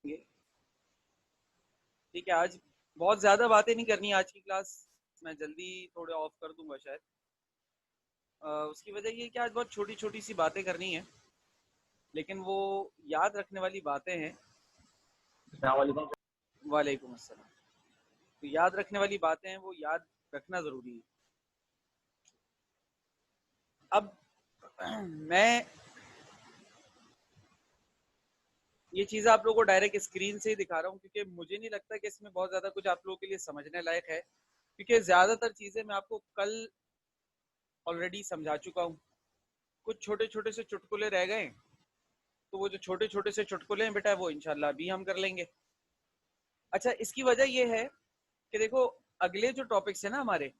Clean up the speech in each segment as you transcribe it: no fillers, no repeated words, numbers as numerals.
ठीक है, आज बहुत ज्यादा बातें नहीं करनी। आज की क्लास मैं जल्दी थोड़े ऑफ कर दूंगा शायद। उसकी वजह ये है कि आज बहुत छोटी छोटी सी बातें करनी है, लेकिन वो याद रखने वाली बातें हैं। वालेकुम अस्सलाम। तो याद रखने वाली बातें हैं, वो याद रखना जरूरी है। अब मैं ये चीज़ आप लोगों को डायरेक्ट स्क्रीन से ही दिखा रहा हूँ, क्योंकि मुझे नहीं लगता कि इसमें बहुत ज़्यादा कुछ आप लोगों के लिए समझने लायक है, क्योंकि ज़्यादातर चीज़ें मैं आपको कल ऑलरेडी समझा चुका हूँ। कुछ छोटे छोटे से चुटकुले रह गए, तो वो जो छोटे छोटे से चुटकुले हैं बेटा, वो इंशाल्लाह अभी हम कर लेंगे। अच्छा, इसकी वजह ये है कि देखो, अगले जो टॉपिक्स है ना हमारे,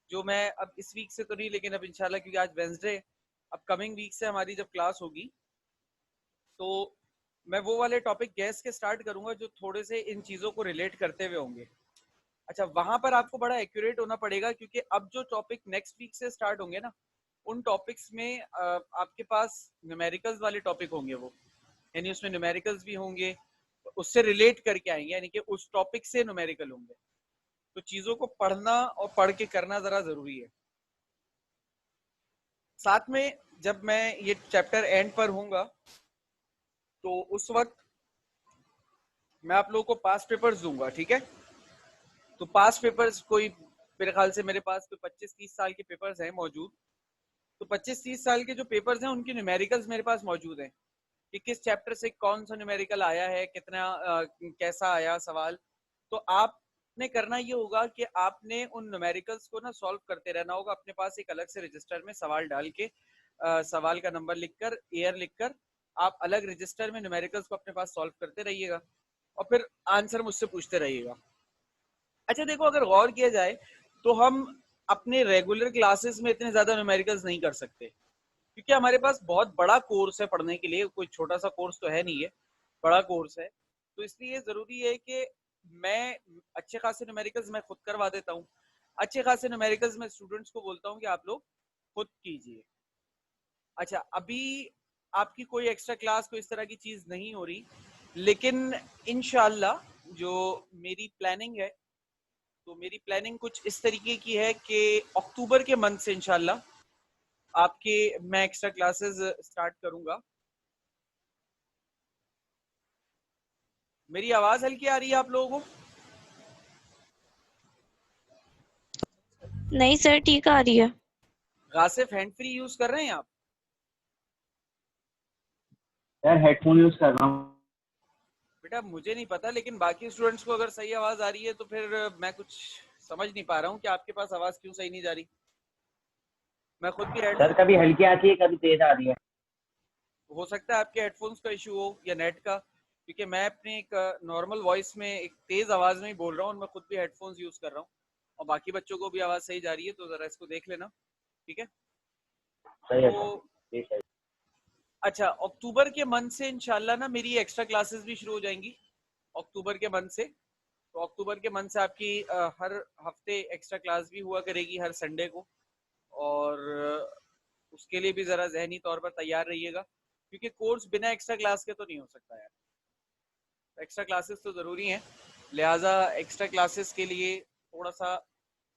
जो मैं अब इस वीक से तो नहीं, लेकिन अब इंशाल्लाह, क्योंकि आज वेंसडे, अब कमिंग वीक से हमारी जब क्लास होगी, तो मैं वो वाले टॉपिक गैस के स्टार्ट करूंगा जो थोड़े से इन चीज़ों को रिलेट करते हुए होंगे। अच्छा, वहां पर आपको बड़ा एक्यूरेट होना पड़ेगा, क्योंकि अब जो टॉपिक नेक्स्ट वीक से स्टार्ट होंगे ना, उन टॉपिक्स में आपके पास न्यूमेरिकल्स वाले टॉपिक होंगे, वो यानी उसमें न्यूमेरिकल्स भी होंगे, उससे रिलेट करके आएंगे, यानी कि उस टॉपिक से न्यूमेरिकल होंगे। तो चीजों को पढ़ना और पढ़ के करना जरा जरूरी है। साथ में जब मैं ये चैप्टर एंड पर हूंगा, तो उस वक्त मैं आप लोगों को पास पेपर्स दूंगा, ठीक है? तो पास पेपर्स कोई, मेरे ख्याल से मेरे पास कोई 25-30 साल के पेपर्स हैं मौजूद। तो 25-30 साल के जो पेपर्स हैं, उनकी न्यूमेरिकल्स मेरे पास मौजूद हैं कि किस चैप्टर से कौन सा न्यूमेरिकल आया है, कितना कैसा आया सवाल। तो आपने करना ये होगा कि आपने उन न्यूमेरिकल्स को ना सॉल्व करते रहना होगा। अपने पास एक अलग से रजिस्टर में सवाल डाल के, सवाल का नंबर लिखकर, ईयर लिखकर, आप अलग रजिस्टर में न्यूमेरिकल्स को अपने पास सॉल्व करते रहिएगा, और फिर आंसर मुझसे पूछते रहिएगा। अच्छा देखो, अगर गौर किया जाए तो हम अपने रेगुलर क्लासेस में इतने ज्यादा न्यूमेरिकल्स नहीं कर सकते, क्योंकि हमारे पास बहुत बड़ा कोर्स है पढ़ने के लिए। कोई छोटा सा कोर्स तो है नहीं है, बड़ा कोर्स है। तो इसलिए जरूरी है कि मैं अच्छे खासे न्यूमेरिकल्स मैं खुद करवा देता हूँ। अच्छे खासे न्यूमेरिकल्स मैं स्टूडेंट्स को बोलता हूँ कि आप लोग खुद कीजिए। अच्छा, अभी आपकी कोई एक्स्ट्रा क्लास, कोई इस तरह की चीज नहीं हो रही, लेकिन इंशाल्लाह जो मेरी प्लानिंग है, तो मेरी प्लानिंग कुछ इस तरीके की है कि अक्टूबर के मंथ से इंशाल्लाह आपके मैं एक्स्ट्रा क्लासेस स्टार्ट करूंगा। मेरी आवाज हल्की आ रही है आप लोगों को? नहीं सर, ठीक आ रही है। गासिफ, हैंड फ्री यूज कर रहे हैं आप? यार हेडफोन यूज कर रहा हूँ। बेटा मुझे नहीं पता, लेकिन बाकी स्टूडेंट्स को अगर सही आवाज आ रही है तो फिर मैं कुछ समझ नहीं पा रहा हूँ कि आपके पास आवाज क्यों सही नहीं जा रही। मैं खुद भी सर कभी हल्की आती है, कभी तेज आ रही है। हो सकता है आपके हेडफोन्स का इशू हो या नेट का, क्योंकि मैं अपने एक नॉर्मल वॉइस में एक तेज आवाज में ही बोल रहा हूँ, और मैं खुद भी हेडफोन्स यूज कर रहा हूँ, और बाकी बच्चों को भी आवाज सही जा रही है। तो जरा इसको देख लेना, ठीक है? सही है तो सर, ठीक है। अच्छा, अक्टूबर के मंथ से इंशाल्लाह ना मेरी एक्स्ट्रा क्लासेस भी शुरू हो जाएंगी। अक्टूबर के मंथ से, तो अक्टूबर के मंथ से आपकी हर हफ्ते एक्स्ट्रा क्लास भी हुआ करेगी, हर संडे को। और उसके लिए भी ज़रा जहनी तौर पर तैयार रहिएगा, क्योंकि कोर्स बिना एक्स्ट्रा क्लास के तो नहीं हो सकता यार। एक्स्ट्रा क्लासेस तो ज़रूरी हैं, लिहाजा एक्स्ट्रा क्लासेस के लिए थोड़ा सा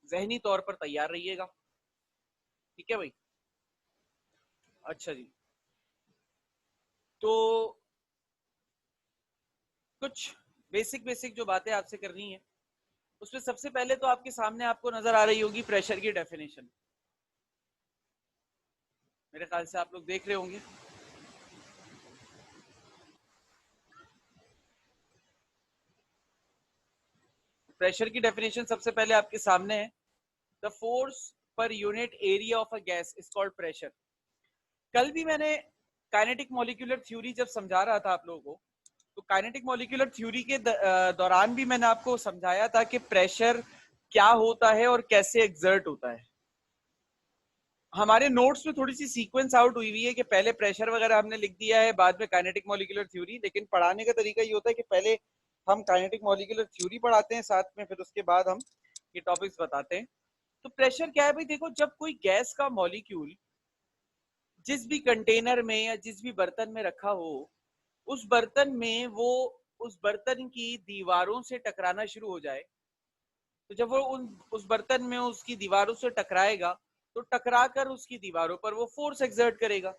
जहनी तौर पर तैयार रहिएगा, ठीक है भाई? अच्छा जी, तो कुछ बेसिक बेसिक जो बातें आपसे करनी है, उसमें सबसे पहले तो आपके सामने आपको नजर आ रही होगी प्रेशर की डेफिनेशन। मेरे ख्याल से आप लोग देख रहे होंगे। प्रेशर की डेफिनेशन सबसे पहले आपके सामने है। The force per unit area of a gas is called pressure. कल भी मैंने काइनेटिक मॉलिक्यूलर थ्योरी जब समझा रहा था आप लोगों को, तो काइनेटिक मॉलिक्यूलर थ्योरी के दौरान भी मैंने आपको समझाया था कि प्रेशर क्या होता है और कैसे एग्जर्ट होता है। हमारे नोट्स में थोड़ी सी सीक्वेंस आउट हुई हुई है कि पहले प्रेशर वगैरह हमने लिख दिया है, बाद में काइनेटिक मॉलिक्यूलर थ्योरी। लेकिन पढ़ाने का तरीका ये होता है कि पहले हम काइनेटिक मॉलिक्यूलर थ्योरी पढ़ाते हैं साथ में, फिर उसके बाद हम ये टॉपिक्स बताते हैं। तो प्रेशर क्या है भाई? देखो, जब कोई गैस का मॉलिक्यूल जिस भी कंटेनर में या जिस भी बर्तन में रखा हो, उस बर्तन में वो उस बर्तन की दीवारों से टकराना शुरू हो जाए, तो जब वो उस बर्तन में उसकी दीवारों से टकराएगा तो टकराकर उसकी दीवारों पर वो फोर्स एक्सर्ट करेगा।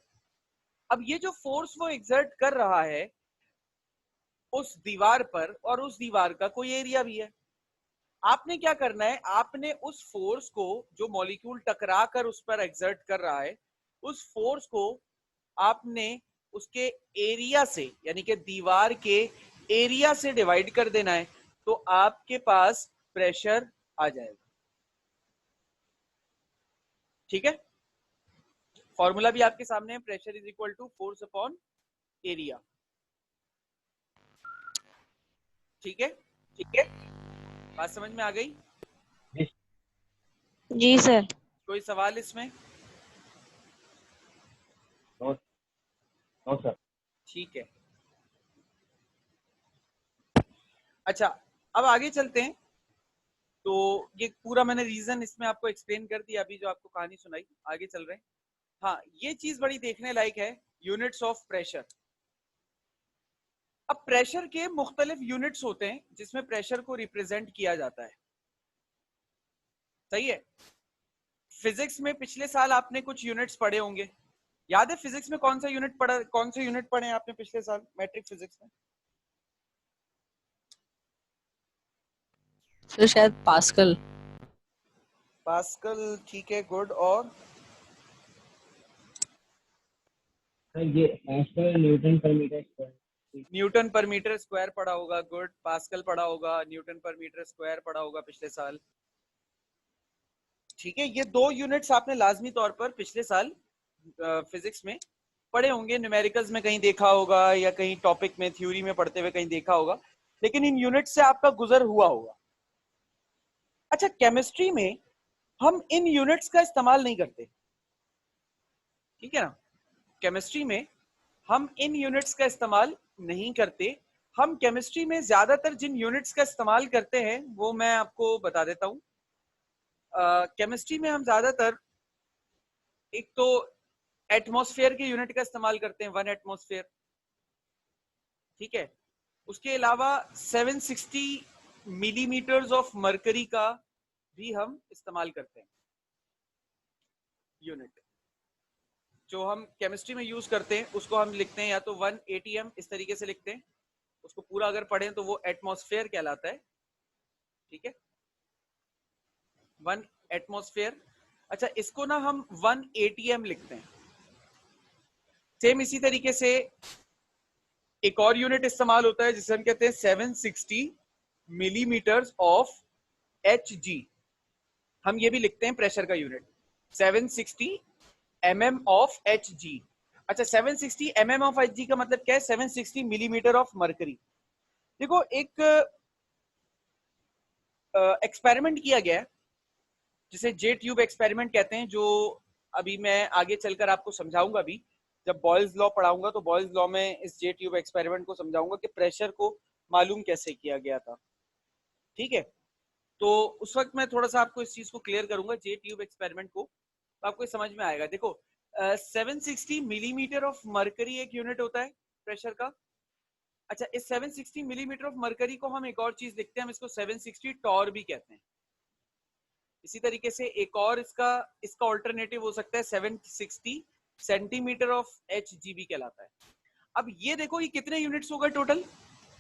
अब ये जो फोर्स वो एक्सर्ट कर रहा है उस दीवार पर, और उस दीवार का कोई एरिया भी है, आपने क्या करना है, आपने उस फोर्स को, जो मॉलिक्यूल टकरा कर उस पर एक्सर्ट कर रहा है, उस फोर्स को आपने उसके एरिया से, यानी कि दीवार के एरिया से डिवाइड कर देना है, तो आपके पास प्रेशर आ जाएगा। ठीक है, फॉर्मूला भी आपके सामने है, pressure is equal to force upon area. ठीक है, ठीक है। बात समझ में आ गई? जी सर। कोई सवाल इसमें? No no sir. ठीक है, अच्छा अब आगे चलते हैं। तो ये पूरा मैंने रीजन इसमें आपको एक्सप्लेन कर दिया, अभी जो आपको कहानी सुनाई। आगे चल रहे हैं। हाँ, ये चीज बड़ी देखने लायक है, यूनिट्स ऑफ प्रेशर। अब प्रेशर के मुख्तलिफ यूनिट्स होते हैं जिसमें प्रेशर को रिप्रेजेंट किया जाता है। सही है, फिजिक्स में पिछले साल आपने कुछ यूनिट्स पढ़े होंगे। याद है फिजिक्स में कौन सा यूनिट पढ़ा, कौन से यूनिट पढ़े आपने पिछले साल मैट्रिक फिजिक्स में? सर शायद पास्कल। पास्कल, ठीक है, गुड। और सर ये पास्कल न्यूटन पर मीटर स्क्वायर। न्यूटन पर मीटर स्क्वायर पढ़ा होगा, गुड। पास्कल पढ़ा होगा, न्यूटन पर मीटर स्क्वायर पढ़ा होगा पिछले साल। ठीक है, ये दो यूनिट्स आपने लाजमी तौर पर पिछले साल फिजिक्स में पढ़े होंगे, न्यूमेरिकल्स में कहीं देखा होगा या कहीं टॉपिक में थ्योरी में पढ़ते हुए कहीं देखा होगा, लेकिन इन यूनिट्स से आपका गुजर हुआ होगा। अच्छा, केमिस्ट्री में हम इन यूनिट्स का इस्तेमाल नहीं करते, ठीक है ना? केमिस्ट्री में हम इन यूनिट्स का इस्तेमाल नहीं करते। हम केमिस्ट्री में ज्यादातर जिन यूनिट्स का इस्तेमाल करते हैं वो मैं आपको बता देता हूँ। केमिस्ट्री में हम ज्यादातर एक तो एटमॉस्फेयर के यूनिट का इस्तेमाल करते हैं, 1 एटमॉस्फेयर। ठीक है, उसके अलावा 760 मिलीमीटर्स ऑफ मरकरी का भी हम इस्तेमाल करते हैं यूनिट। जो हम केमिस्ट्री में यूज करते हैं उसको हम लिखते हैं या तो 1 ATM, इस तरीके से लिखते हैं। उसको पूरा अगर पढ़ें तो वो एटमॉस्फेयर कहलाता है। ठीक है, 1 एटमॉस्फेयर। अच्छा, इसको ना हम 1 ATM लिखते हैं। सेम इसी तरीके से एक और यूनिट इस्तेमाल होता है जिसे हम कहते हैं 760 मिलीमीटर्स ऑफ Hg। हम ये भी लिखते हैं प्रेशर का यूनिट, 760 mm ऑफ Hg। अच्छा, 760 mm ऑफ Hg का मतलब क्या है? 760 मिलीमीटर ऑफ मरकरी। देखो, एक एक्सपेरिमेंट किया गया जिसे जे ट्यूब एक्सपेरिमेंट कहते हैं, जो अभी मैं आगे चलकर आपको समझाऊंगा। अभी जब बॉयल्स लॉ पढ़ाऊंगा तो बॉयल्स लॉ में इस जे ट्यूब एक्सपेरिमेंट को समझाऊंगा कि प्रेशर को मालूम कैसे किया गया था। ठीक है, तो उस वक्त मैं थोड़ा सा आपको इस चीज को क्लियर करूंगा, जे ट्यूब एक्सपेरिमेंट को, तो आपको समझ में आएगा। देखो, 760 मिलीमीटर ऑफ मरकरी एक यूनिट होता है प्रेशर का। अच्छा, इस 760 मिलीमीटर ऑफ मरकरी को हम एक और चीज लिखते हैं, हम इसको 760 टॉर भी कहते हैं। इसी तरीके से एक और इसका ऑल्टरनेटिव हो सकता है 760 सेंटीमीटर ऑफ Hg भी कहलाता है। अब ये देखो, ये कितने यूनिट्स हो गए टोटल?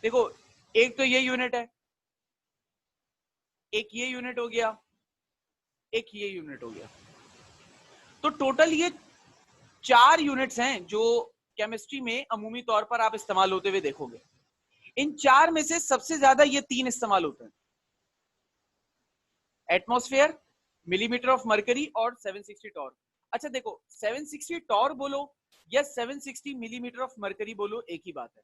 देखो, एक तो ये यूनिट है, एक ये यूनिट हो गया, एक ये यूनिट हो गया। तो टोटल ये 4 यूनिट्स हैं जो केमिस्ट्री में अमूमी तौर पर आप इस्तेमाल होते हुए देखोगे। इन 4 में से सबसे ज्यादा ये 3 इस्तेमाल होते हैं, एटमॉस्फेयर, मिलीमीटर ऑफ मरकरी और 760 टॉर। अच्छा देखो, 760 टॉर बोलो या 760 मिलीमीटर ऑफ मरकरी बोलो, एक ही बात है।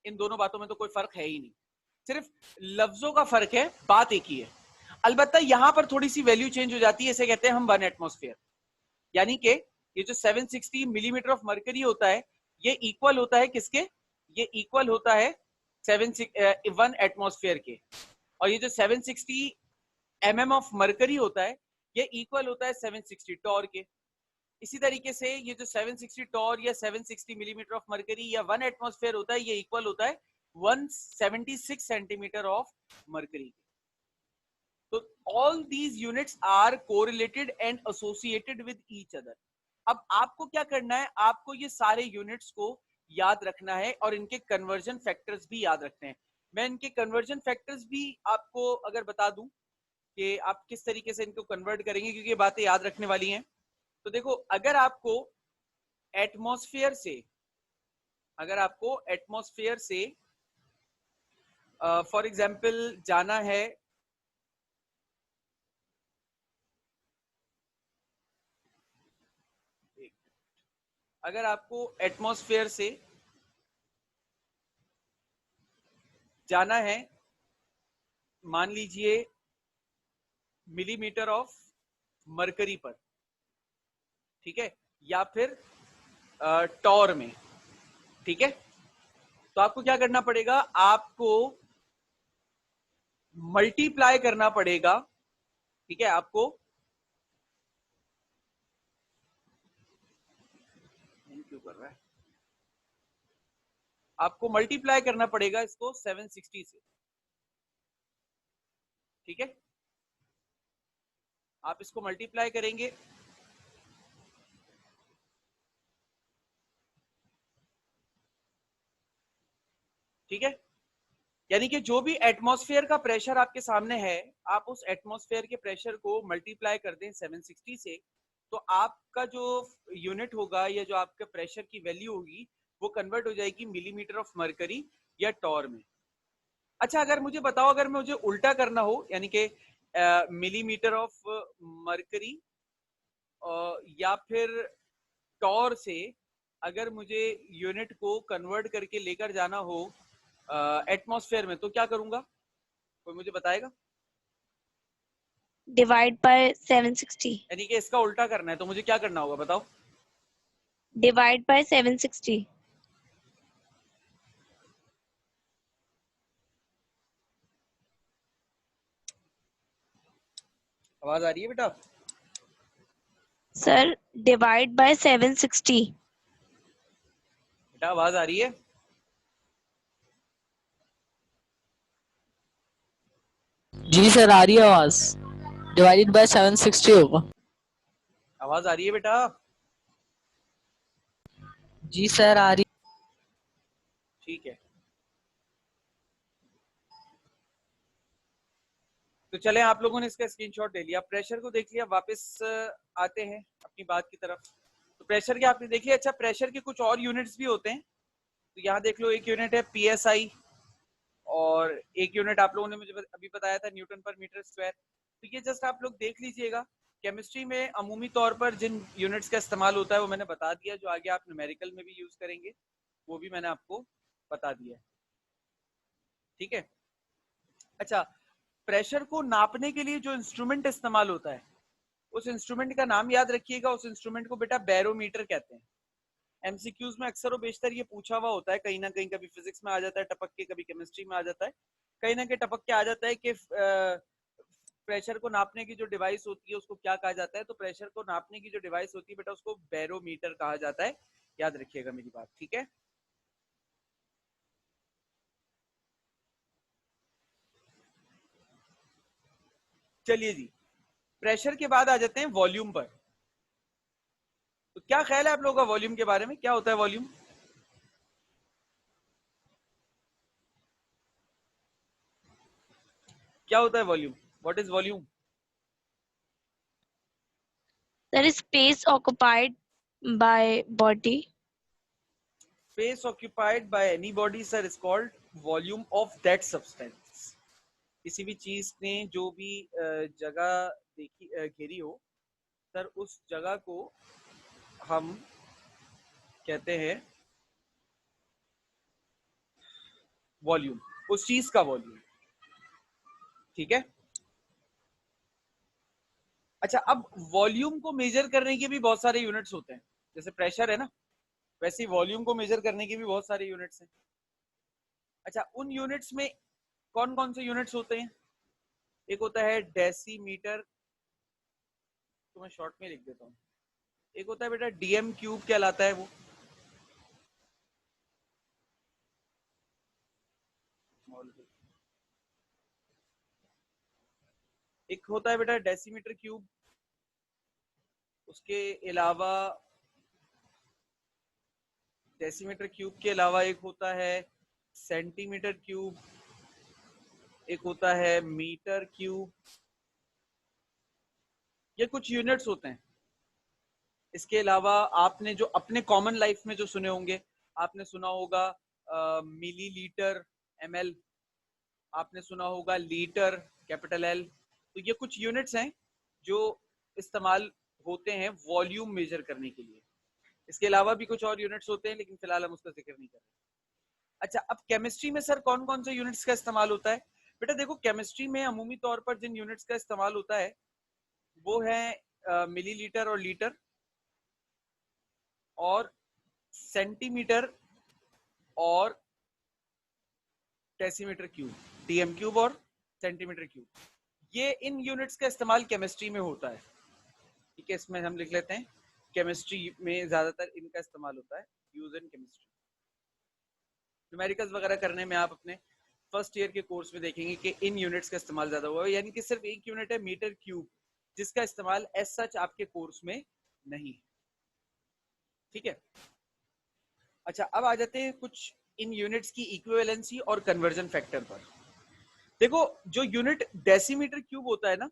इन दोनों बातों में तो कोई फर्क है ही नहीं, सिर्फ लफ्जों का फर्क है, बात एक ही है। अलबत्ता यहां पर थोड़ी सी वैल्यू चेंज हो जाती है, इसे कहते हैं हम 1 एटमॉस्फेयर। यानी कि ये जो 760 मिलीमीटर ऑफ मरकरी होता है, ये इक्वल होता है किसके? ये इक्वल होता है 1 एटमॉस्फेयर के। और ये जो 760 mm ऑफ मरकरी होता है, ये इक्वल होता है 760 टॉर के। इसी तरीके से ये जो 760 टॉर या 760 मिलीमीटर ऑफ मरकरी या 1 एटमॉस्फेयर होता है, ये इक्वल होता है 176 सेंटीमीटर ऑफ मरकरी। तो all these units are correlated and associated with each other. अब आपको क्या करना है, आपको ये सारे यूनिट्स को याद रखना है और इनके कन्वर्जन फैक्टर्स भी याद रखने हैं। मैं इनके कन्वर्जन फैक्टर्स भी आपको अगर बता दूं कि आप किस तरीके से इनको कन्वर्ट करेंगे, क्योंकि ये बातें याद रखने वाली हैं। तो देखो, अगर आपको एटमॉस्फेयर से फॉर एग्जाम्पल जाना है अगर आपको एटमॉस्फेयर से जाना है, मान लीजिए मिलीमीटर ऑफ मरकरी पर, ठीक है, या फिर टॉर में, ठीक है, तो आपको क्या करना पड़ेगा, आपको मल्टीप्लाई करना पड़ेगा, ठीक है, आपको क्यों कर रहा है, आपको मल्टीप्लाई करना पड़ेगा इसको 760 से, ठीक है, आप इसको मल्टीप्लाई करेंगे, ठीक है, यानी कि जो भी एटमॉस्फेयर का प्रेशर आपके सामने है, आप उस एटमॉस्फेयर के प्रेशर को मल्टीप्लाई कर दें 760 से, तो आपका जो यूनिट होगा या जो आपका प्रेशर की वैल्यू होगी वो कन्वर्ट हो जाएगी मिलीमीटर ऑफ मरकरी या टॉर में। अच्छा, अगर मुझे बताओ, अगर मुझे उल्टा करना हो, यानी कि मिलीमीटर ऑफ मरकरी या फिर टॉर से अगर मुझे यूनिट को कन्वर्ट करके लेकर जाना हो एटमॉस्फेयर में, तो क्या करूंगा, कोई मुझे बताएगा? Divide by 760। यानी कि इसका उल्टा करना है, तो मुझे क्या करना होगा बताओ? Divide by 760। आवाज आ रही है बेटा? Sir divide by 760। बेटा आवाज आ रही है? जी सर, आ रही है आवाज। डिवाइडेड बाय 760 होगा। आवाज आ रही है बेटा? जी सर, आ रही। ठीक है, तो चले, आप लोगों ने इसका स्क्रीनशॉट ले लिया, प्रेशर को देख लिया, वापस आते हैं अपनी बात की तरफ। तो प्रेशर के आपने देख लिया। अच्छा, प्रेशर के कुछ और यूनिट्स भी होते हैं, तो यहाँ देख लो, एक यूनिट है पीएसआई और एक यूनिट आप लोगों ने मुझे अभी बताया था न्यूटन पर मीटर स्क्वायर। तो ये जस्ट आप लोग देख लीजिएगा। केमिस्ट्री में अमूमी तौर पर जिन यूनिट्स का इस्तेमाल होता है वो मैंने बता दिया, जो आगे आप न्यूमेरिकल में भी यूज करेंगे वो भी मैंने आपको बता दिया, ठीक है। अच्छा, प्रेशर को नापने के लिए जो इंस्ट्रूमेंट इस्तेमाल होता है उस इंस्ट्रूमेंट का नाम याद रखिएगा। उस इंस्ट्रूमेंट को बेटा बैरोमीटर कहते हैं। एमसीक्यूज में अक्सर और बेशतर ये पूछा हुआ होता है, कहीं ना कहीं, कभी फिजिक्स में आ जाता है टपक के, कभी केमिस्ट्री में आ जाता है, कहीं ना कहीं टपक के आ जाता है कि प्रेशर को नापने की जो डिवाइस होती है उसको क्या कहा जाता है। तो प्रेशर को नापने की जो डिवाइस होती है बेटा उसको बैरोमीटर कहा जाता है, याद रखिएगा मेरी बात, ठीक है। चलिए जी, प्रेशर के बाद आ जाते हैं वॉल्यूम पर। तो क्या ख्याल है आप लोगों का वॉल्यूम के बारे में, क्या होता है वॉल्यूम? क्या होता है volume? What is volume? Sir space occupied by body. Space occupied by any body sir is called volume of that substance। किसी भी चीज ने जो भी जगह देखी घेरी हो सर, उस जगह को हम कहते हैं वॉल्यूम, उस चीज का वॉल्यूम, ठीक है। अच्छा, अब वॉल्यूम को मेजर करने के भी बहुत सारे यूनिट्स होते हैं, जैसे प्रेशर है ना, वैसे ही वॉल्यूम को मेजर करने के भी बहुत सारे यूनिट्स हैं। अच्छा, उन यूनिट्स में कौन कौन से यूनिट्स होते हैं? एक होता है डेसीमीटर, तो मैं शॉर्ट में लिख देता हूँ। एक होता है बेटा डीएम क्यूब कहलाता है वो। एक होता है बेटा डेसीमीटर क्यूब, उसके अलावा डेसीमीटर क्यूब के अलावा एक होता है सेंटीमीटर क्यूब, एक होता है मीटर क्यूब, ये कुछ यूनिट्स होते हैं। इसके अलावा आपने जो अपने कॉमन लाइफ में जो सुने होंगे, आपने सुना होगा मिलीलीटर ml, आपने सुना होगा लीटर कैपिटल L। तो ये कुछ यूनिट्स हैं जो इस्तेमाल होते हैं वॉल्यूम मेजर करने के लिए। इसके अलावा भी कुछ और यूनिट्स होते हैं, लेकिन फिलहाल हम उसका जिक्र नहीं कर रहे। अच्छा, अब केमिस्ट्री में सर कौन कौन से यूनिट्स का इस्तेमाल होता है? बेटा देखो, केमिस्ट्री में अमूमी तौर पर जिन यूनिट्स का इस्तेमाल होता है वो है मिलीलीटर और लीटर, और सेंटीमीटर और डेसीमीटर क्यूब, डीएम क्यूब और सेंटीमीटर क्यूब, ये इन यूनिट्स का इस्तेमाल केमिस्ट्री में होता है। ठीक है, इसमें हम लिख लेते हैं केमिस्ट्री में ज्यादातर इनका इस्तेमाल होता है, यूज इन केमिस्ट्री। न्यूमेरिकल्स वगैरह करने में आप अपने फर्स्ट ईयर के कोर्स में देखेंगे कि इन यूनिट्स का इस्तेमाल ज्यादा हुआ है, यानी कि सिर्फ एक यूनिट है मीटर क्यूब, जिसका इस्तेमाल एज सच आपके कोर्स में नहीं है। ठीक है, अच्छा अब आ जाते हैं कुछ इन यूनिट्स की इक्विवेलेंसी और कन्वर्जन फैक्टर पर। देखो, जो यूनिट डेसीमीटर क्यूब होता है ना,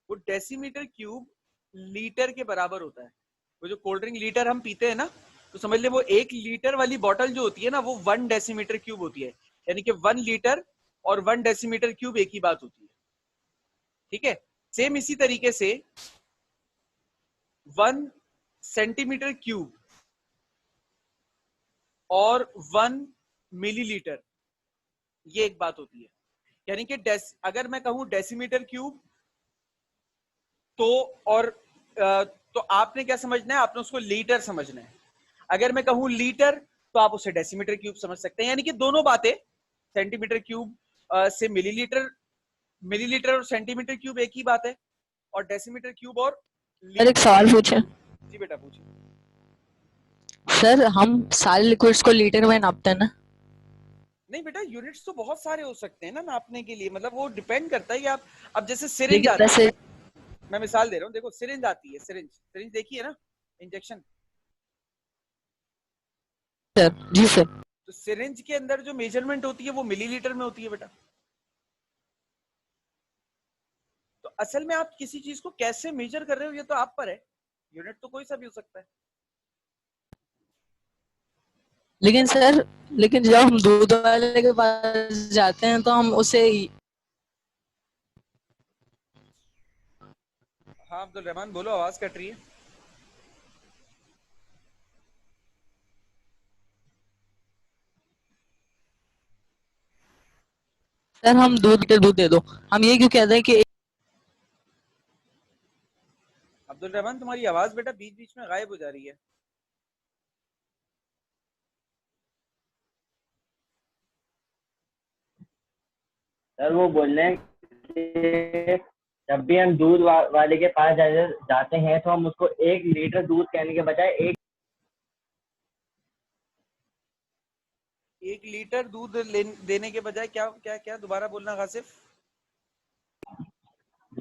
वो डेसीमीटर क्यूब लीटर के बराबर होता है। वो जो कोल्ड ड्रिंक लीटर हम पीते हैं ना, तो समझ ले वो 1 लीटर वाली बॉटल जो होती है ना, वो 1 डेसीमीटर क्यूब होती है, यानी कि 1 लीटर और 1 डेसीमीटर क्यूब एक ही बात होती है। ठीक है, सेम इसी तरीके से 1 सेंटीमीटर क्यूब और 1 मिलीलीटर, ये एक बात होती है। यानी कि अगर मैं कहूं डेसीमीटर क्यूब तो तो आपने क्या समझना है, आपने उसको लीटर समझना है। अगर मैं कहूं लीटर तो आप उसे डेसीमीटर क्यूब समझ सकते हैं। यानी कि दोनों बातें, सेंटीमीटर क्यूब से मिलीलीटर और सेंटीमीटर क्यूब एक ही बात है, और डेसीमीटर क्यूब और सर एक सवाल पूछे। जी बेटा पूछिए। सर हम सारे लिक्विड्स को लीटर में नापते हैं ना? नहीं बेटा, यूनिट्स तो बहुत सारे हो सकते हैं ना नापने के लिए, मतलब वो डिपेंड करता है कि आप, अब जैसे सिरिंज आती है, मैं मिसाल दे रहा हूँ, देखो सिरिंज आती है, सिरिंज देखी है ना, इंजेक्शन। सर जी सर। तो सिरिंज के अंदर जो मेजरमेंट होती है वो मिलीलीटर में होती है बेटा। तो असल में आप किसी चीज को कैसे मेजर कर रहे हो ये तो आप पर है, यूनिट तो कोई सा भी हो सकता है। लेकिन सर, लेकिन जब हम दूध वाले के पास जाते हैं तो हम उसे, हाँ अब्दुल रहमान बोलो, आवाज कट रही है। सर हम दूध दे दो, हम ये क्यों कहते हैं कि अब्दुल रहमान तुम्हारी आवाज बेटा बीच बीच में गायब हो जा रही है। सर वो बोल रहे हैं कि जब भी हम दूध वाले के पास जाते हैं तो हम उसको 1 लीटर दूध कहने के बजाय 1 लीटर दूध देने के बजाय क्या क्या क्या, दोबारा बोलना गासिफ।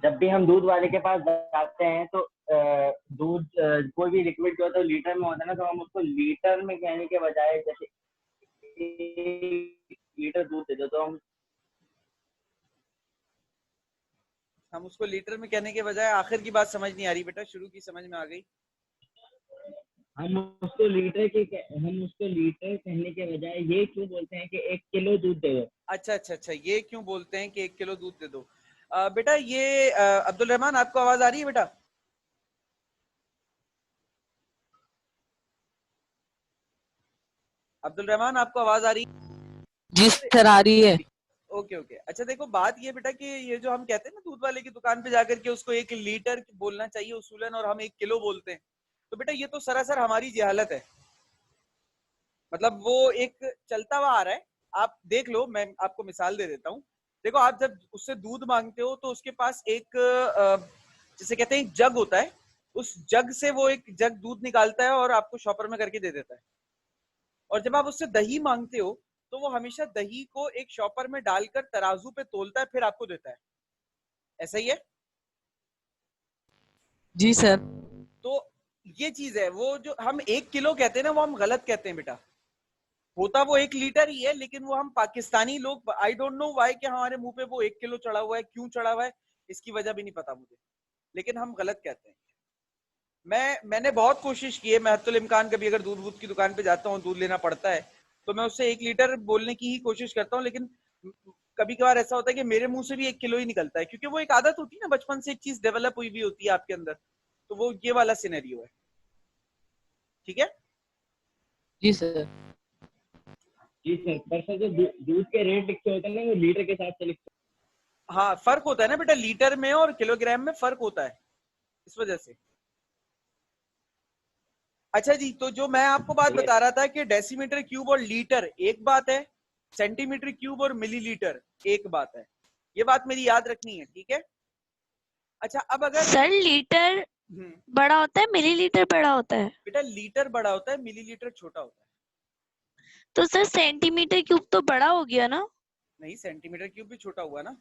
जब भी हम दूध वाले के पास जाते हैं तो दूध कोई भी लिक्विड जो होता है लीटर में होता है ना, तो हम उसको लीटर में कहने के बजाय जैसे 1 लीटर दूध दे दो तो हम उसको लीटर में कहने के बजाय, आखिर की बात समझ नहीं आ रही बेटा, शुरू की समझ में आ गई। हम उसको लीटर कहने के बजाय ये क्यों बोलते हैं कि 1 किलो दूध दे दो। अच्छा अच्छा अच्छा, ये क्यों बोलते हैं कि 1 किलो दूध दे दो। बेटा ये अब्दुल रहमान आपको आवाज आ रही है बेटा? अब्दुल रहमान आपको आवाज आ रही है? जी सर आ रही है। ओके ओके, अच्छा देखो बात ये बेटा कि ये जो हम कहते हैं ना दूध वाले की दुकान पे जाकर के उसको 1 लीटर बोलना चाहिए उसूलन, और हम 1 किलो बोलते हैं, तो बेटा ये तो सरासर हमारी जहालत है। मतलब वो एक चलता हुआ आ रहा है, आप देख लो, मैं आपको मिसाल दे देता हूँ। देखो, आप जब उससे दूध मांगते हो तो उसके पास एक जिसे कहते हैं एक जग होता है, उस जग से वो एक जग दूध निकालता है और आपको शॉपर में करके दे देता है। और जब आप उससे दही मांगते हो तो वो हमेशा दही को एक शॉपर में डालकर तराजू पे तोलता है, फिर आपको देता है। ऐसा ही है? जी सर। तो ये चीज है, वो जो हम 1 किलो कहते हैं ना, वो हम गलत कहते हैं बेटा। होता वो 1 लीटर ही है, लेकिन वो हम पाकिस्तानी लोग, आई डोंट नो व्हाई, कि हमारे मुंह पे वो 1 किलो चढ़ा हुआ है, क्यों चढ़ा हुआ है इसकी वजह भी नहीं पता मुझे, लेकिन हम गलत कहते हैं। मैंने बहुत कोशिश की है, महत्तुल इम्कान कभी अगर दूध की दुकान पे जाता हूँ, दूध लेना पड़ता है, तो मैं उससे 1 लीटर बोलने की ही कोशिश करता हूँ, लेकिन कभी कभार ऐसा होता है कि मेरे मुंह से भी 1 किलो ही निकलता है, क्योंकि वो एक आदत होती है ना, बचपन से एक चीज डेवलप हुई भी होती है आपके अंदर। तो वो ये वाला सिनेरियो है। ठीक है? जी सर। जी सर, पर सर जो दूध के रेट लिखे होते हैं ना, वो लीटर के हिसाब से लिखते हाँ, फर्क होता है ना बेटा, लीटर में और किलोग्राम में फर्क होता है, इस वजह से। अच्छा जी, तो जो मैं आपको बात हैं। बता रहा था कि डेसीमीटर क्यूब और लीटर एक बात है, सेंटीमीटर क्यूब और मिलीलीटर एक बात है, ये बात मेरी याद रखनी है, ठीक है? अच्छा, अब अगर सर लीटर बड़ा होता है, मिलीलीटर बड़ा होता है? बेटा लीटर बड़ा होता है, मिलीलीटर छोटा होता है। तो सर सेंटीमीटर क्यूब तो बड़ा हो गया ना? नहीं, सेंटीमीटर क्यूब भी छोटा हुआ ना।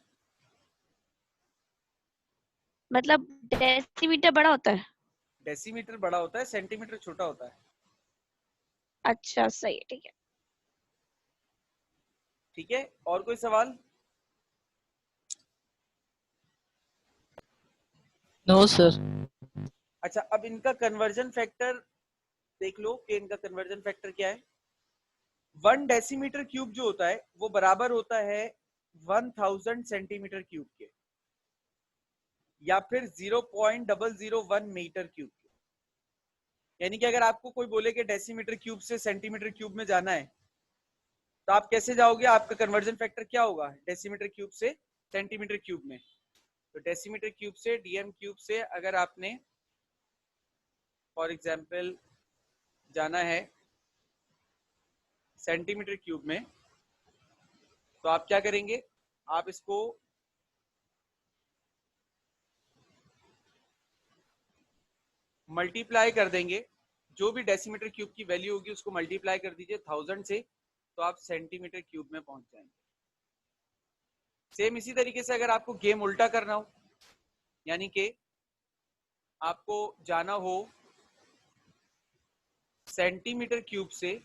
मतलब डेसीमीटर बड़ा होता है? डेसीमीटर बड़ा होता है, सेंटीमीटर छोटा होता है। अच्छा सही है, ठीक है। ठीक है, और कोई सवाल? No sir. अच्छा, अब इनका कन्वर्जन फैक्टर देख लो कि इनका कन्वर्जन फैक्टर क्या है। 1 डेसीमीटर क्यूब जो होता है वो बराबर होता है 1000 सेंटीमीटर क्यूब के, या फिर 0.001 मीटर क्यूब के। यानी कि अगर आपको कोई बोले कि डेसीमीटर क्यूब से सेंटीमीटर क्यूब में जाना है, तो आप कैसे जाओगे? आपका कन्वर्जन फैक्टर क्या होगा डेसीमीटर क्यूब से सेंटीमीटर क्यूब में? तो डेसीमीटर क्यूब से डीएम क्यूब से अगर आपने फॉर एग्जांपल जाना है सेंटीमीटर क्यूब में, तो आप क्या करेंगे? आप इसको मल्टीप्लाई कर देंगे, जो भी डेसीमीटर क्यूब की वैल्यू होगी उसको मल्टीप्लाई कर दीजिए 1000 से, तो आप सेंटीमीटर क्यूब में पहुंच जाएंगे। सेम इसी तरीके से अगर आपको गेम उल्टा करना हो, यानी कि आपको जाना हो सेंटीमीटर क्यूब से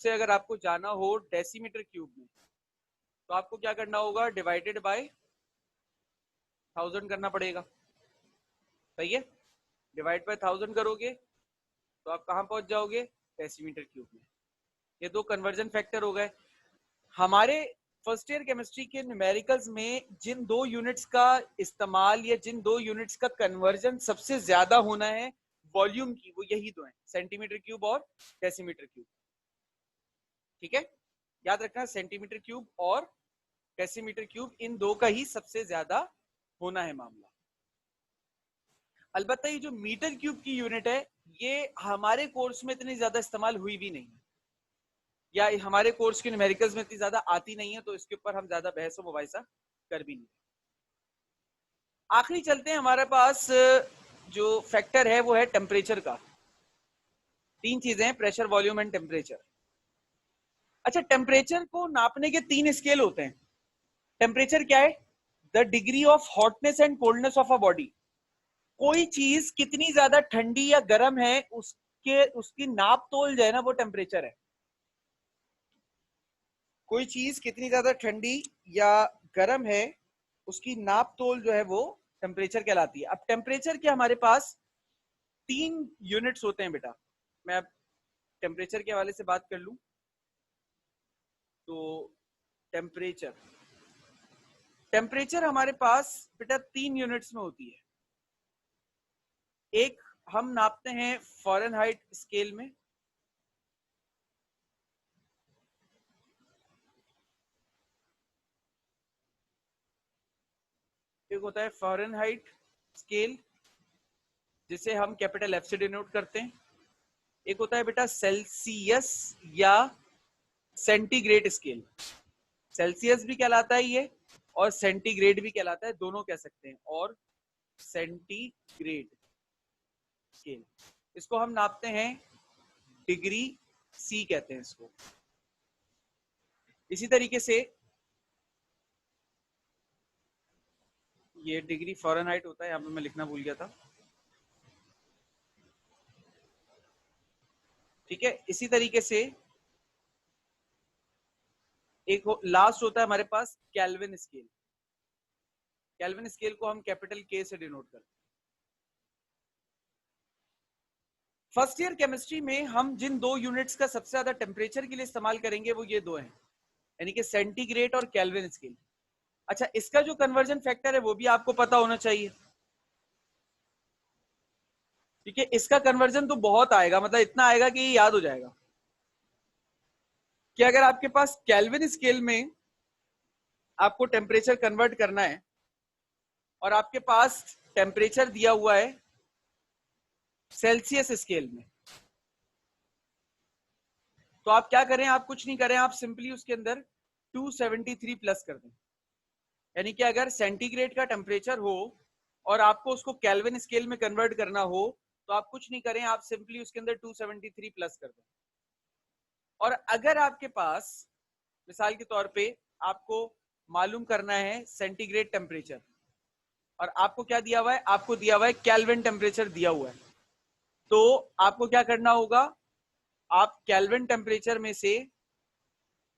अगर आपको जाना हो डेसीमीटर क्यूब में, तो आपको क्या करना होगा? डिवाइडेड बाय 1000 करना पड़ेगा। सही है? डिवाइड बाय 1000 करोगे तो आप कहां पहुंच जाओगे? डेसीमीटर क्यूब में। ये दो कन्वर्जन फैक्टर हो गए हमारे। फर्स्ट ईयर केमिस्ट्री के न्यूमेरिकल्स में जिन दो यूनिट्स का इस्तेमाल या जिन दो यूनिट्स का कन्वर्जन सबसे ज्यादा होना है वॉल्यूम की, वो यही दो हैं, सेंटीमीटर क्यूब और डेसीमीटर क्यूब। ठीक है, याद रखना, सेंटीमीटर क्यूब और डेसीमीटर क्यूब, इन दो का ही सबसे ज्यादा होना है मामला। अलबत्ता ये जो मीटर क्यूब की यूनिट है, ये हमारे कोर्स में इतनी ज्यादा इस्तेमाल हुई भी नहीं है, या हमारे कोर्स के न्यूमेरिकल्स में इतनी ज्यादा आती नहीं है, तो इसके ऊपर हम ज्यादा बहस व मुबाहिसा कर भी नहीं। आखिरी चलते हैं, हमारे पास जो फैक्टर है वो है टेम्परेचर का। तीन चीजें हैं, प्रेशर, वॉल्यूम एंड टेम्परेचर। अच्छा, टेम्परेचर को नापने के 3 स्केल होते हैं। टेम्परेचर क्या है? The degree of hotness and coldness of a body. कोई चीज कितनी ज्यादा ठंडी या गर्म है उसकी नाप तोल जो है ना, वो टेम्परेचर है। कोई चीज कितनी ज्यादा ठंडी या गर्म है उसकी नाप तोल जो है वो टेम्परेचर कहलाती है। अब टेम्परेचर के हमारे पास 3 यूनिट्स होते हैं बेटा। मैं अब टेम्परेचर के हवाले से बात कर लूं तो टेम्परेचर हमारे पास बेटा 3 यूनिट्स में होती है। एक हम नापते हैं फ़ारेनहाइट स्केल में, एक होता है फ़ारेनहाइट स्केल जिसे हम कैपिटल एफ से डिनोट करते हैं। एक होता है बेटा सेल्सियस या सेंटीग्रेड स्केल। सेल्सियस भी कहलाता है ये, और सेंटीग्रेड भी कहलाता है, दोनों कह सकते हैं। और सेंटीग्रेड स्केल, इसको हम नापते हैं डिग्री सी कहते हैं इसको। इसी तरीके से ये डिग्री फ़ारेनहाइट होता है, यहाँ पे मैं लिखना भूल गया था, ठीक है। इसी तरीके से एक लास्ट होता है हमारे पास केल्विन स्केल। केल्विन स्केल को हम कैपिटल के से डिनोट करते हैं। फर्स्ट ईयर केमिस्ट्री में हम जिन दो यूनिट्स का सबसे ज्यादा टेम्परेचर के लिए इस्तेमाल करेंगे वो ये दो हैं, यानी कि सेंटीग्रेड और केल्विन स्केल। अच्छा, इसका जो कन्वर्जन फैक्टर है वो भी आपको पता होना चाहिए, ठीक है। इसका कन्वर्जन तो बहुत आएगा, मतलब इतना आएगा कि ये याद हो जाएगा कि अगर आपके पास केल्विन स्केल में आपको टेम्परेचर कन्वर्ट करना है और आपके पास टेम्परेचर दिया हुआ है सेल्सियस स्केल में, तो आप क्या करें, आप कुछ नहीं करें, आप सिंपली उसके अंदर 273 प्लस कर दें। यानी कि अगर सेंटीग्रेड का टेम्परेचर हो और आपको उसको केल्विन स्केल में कन्वर्ट करना हो तो आप कुछ नहीं करें, आप सिंपली उसके अंदर 273 प्लस कर दें। और अगर आपके पास मिसाल के तौर पे आपको मालूम करना है सेंटीग्रेड टेम्परेचर और आपको क्या दिया हुआ है, आपको दिया हुआ है केल्विन टेम्परेचर दिया हुआ है, तो आपको क्या करना होगा, आप केल्विन टेम्परेचर में से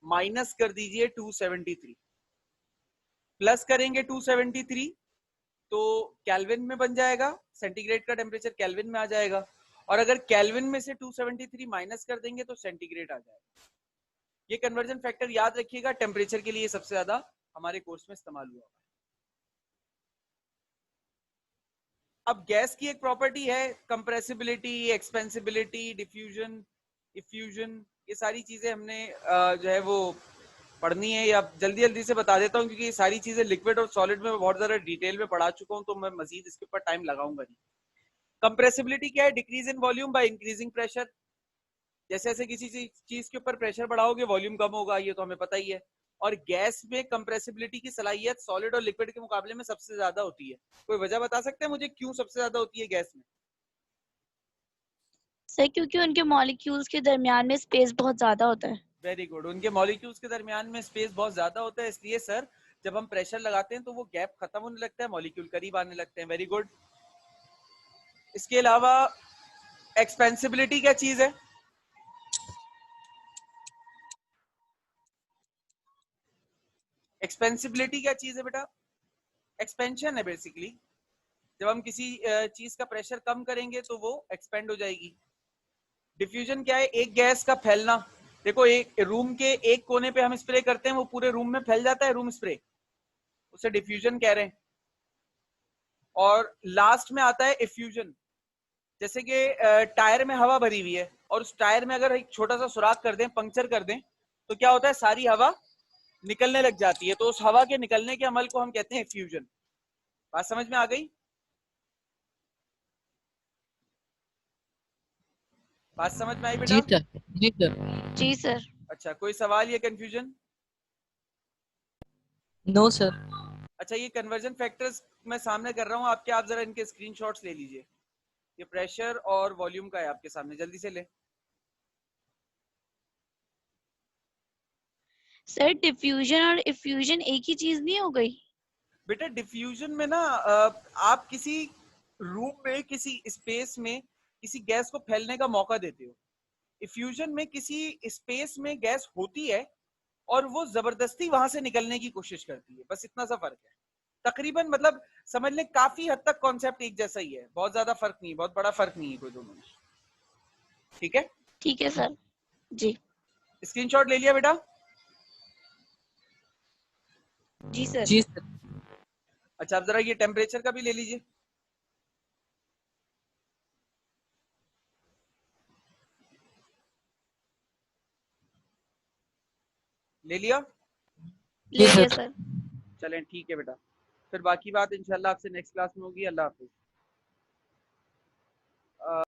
माइनस कर दीजिए 273, प्लस करेंगे 273 तो केल्विन में बन जाएगा, सेंटीग्रेड का टेम्परेचर केल्विन में आ जाएगा। और अगर केल्विन में से 273 माइनस कर देंगे तो सेंटीग्रेड आ जाएगा। ये कन्वर्जन फैक्टर याद रखिएगा, टेम्परेचर के लिए सबसे ज्यादा हमारे कोर्स में इस्तेमाल हुआ। अब गैस की एक प्रॉपर्टी है कंप्रेसिबिलिटी, एक्सपेंसिबिलिटी, डिफ्यूजन, इफ्यूजन, ये सारी चीजें हमने जो है वो पढ़नी है, या जल्दी जल्दी से बता देता हूँ क्योंकि ये सारी चीजें लिक्विड और सॉलिड में बहुत ज्यादा डिटेल में पढ़ा चुका हूँ, तो मैं मजीद इसके ऊपर टाइम लगाऊंगा नहीं। कंप्रेसिबिलिटी क्या है, decrease in volume by increasing pressure. जैसे जैसे किसी चीज के ऊपर प्रेशर बढ़ाओगे वॉल्यूम कम होगा, ये तो हमें पता ही है। और गैस में कंप्रेसिबिलिटी की सलाहियत सॉलिड और लिक्विड के मुकाबले में सबसे ज्यादा होती है। कोई वजह बता सकते हैं मुझे क्यों सबसे ज्यादा होती है गैस में? सर क्योंकि उनके मॉलिक्यूल्स के दरमियान में स्पेस बहुत ज्यादा होता है। वेरी गुड, उनके मॉलिक्यूल्स के दरमियान में स्पेस बहुत ज्यादा होता है, इसलिए सर जब हम प्रेशर लगाते हैं तो वो गैप खत्म होने लगता है, मॉलिक्यूल करीब आने लगते हैं। Very good. इसके अलावा एक्सपेंसिबिलिटी क्या चीज है? एक्सपेंसिबिलिटी क्या चीज है बेटा? एक्सपेंशन है बेसिकली। जब हम किसी चीज का प्रेशर कम करेंगे तो वो एक्सपेंड हो जाएगी। डिफ्यूजन क्या है? एक गैस का फैलना। देखो, एक रूम के एक कोने पे हम स्प्रे करते हैं, वो पूरे रूम में फैल जाता है, रूम स्प्रे, उसे डिफ्यूजन कह रहे हैं। और लास्ट में आता है इफ्यूजन। जैसे कि टायर में हवा भरी हुई है और उस टायर में अगर एक छोटा सा सुराख कर दें, पंक्चर कर दें, तो क्या होता है, सारी हवा निकलने लग जाती है, तो उस हवा के निकलने के अमल को हम कहते हैं इफ्यूजन। बात समझ में आ गई? बात समझ में आई बेटा? जी सर, जी सर। जी सर। अच्छा, कोई सवाल या कंफ्यूजन? No sir. अच्छा, ये कन्वर्जन फैक्टर्स मैं सामने कर रहा हूँ आपके, आप जरा इनके स्क्रीनशॉट्स ले लीजिए। ये प्रेशर और वॉल्यूम का है आपके सामने, जल्दी से ले। सर डिफ्यूजन और इफ्यूजन एक ही चीज नहीं हो गई? बेटा डिफ्यूजन में ना आप किसी रूम में, किसी स्पेस में किसी गैस को फैलने का मौका देते हो। इफ्यूजन में किसी स्पेस में गैस होती है और वो जबरदस्ती वहां से निकलने की कोशिश करती है, बस इतना सा फर्क है तकरीबन। मतलब समझ लें काफी हद तक कॉन्सेप्ट एक जैसा ही है, बहुत ज्यादा फर्क नहीं, बहुत बड़ा फर्क नहीं है कोई दोनों में। ठीक है, ठीक है सर। जी। स्क्रीनशॉट ले लिया बेटा? जी सर। जी सर। अच्छा, आप जरा ये टेम्परेचर का भी ले लीजिए। ले लिया? ले लिया सर। चलें ठीक है बेटा, फिर बाकी बात इंशाल्लाह आपसे नेक्स्ट क्लास में होगी। अल्लाह हाफिज।